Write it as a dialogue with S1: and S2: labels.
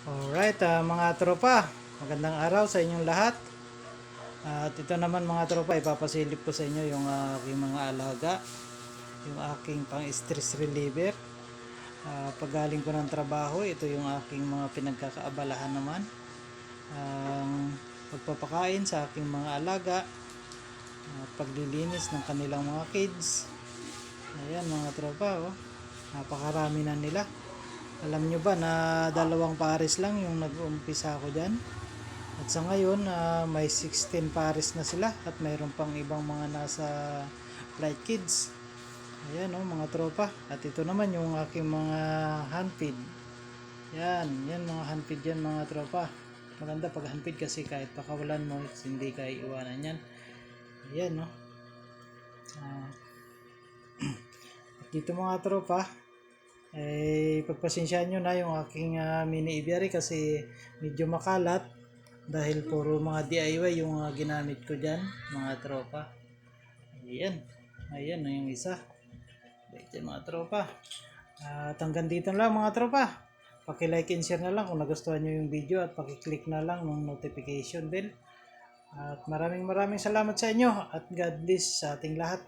S1: Alright, mga tropa, magandang araw sa inyong lahat. At ito naman mga tropa, ipapasilip ko sa inyo yung aking mga alaga, yung aking pang-stress reliever. Paggaling ko ng trabaho, ito yung aking mga pinagkakaabalahan naman. Ang pagpapakain sa aking mga alaga, paglilinis ng kanilang mga kids. Ayan mga tropa, oh. Napakarami na nila. Alam nyo ba na 2 pares lang yung nag-umpisa ko dyan? At sa ngayon, may 16 pares na sila at mayroon pang ibang mga nasa flight kids. Ayan mga tropa. At ito naman yung aking mga handfeed. Yan mga handfeed yan mga tropa. Maganda pag handfeed kasi kahit pakawalan mo, hindi ka iiwanan yan. Ayan At dito mga tropa, pagpasensyaan nyo na yung aking mini aviary kasi medyo makalat dahil puro mga DIY yung ginamit ko dyan mga tropa. Ayan na yung isa. Ito mga tropa. At hanggang dito lang mga tropa. Paki-like and share na lang kung nagustuhan nyo yung video at paki-click na lang ng notification bell. At maraming salamat sa inyo at God bless sa ating lahat.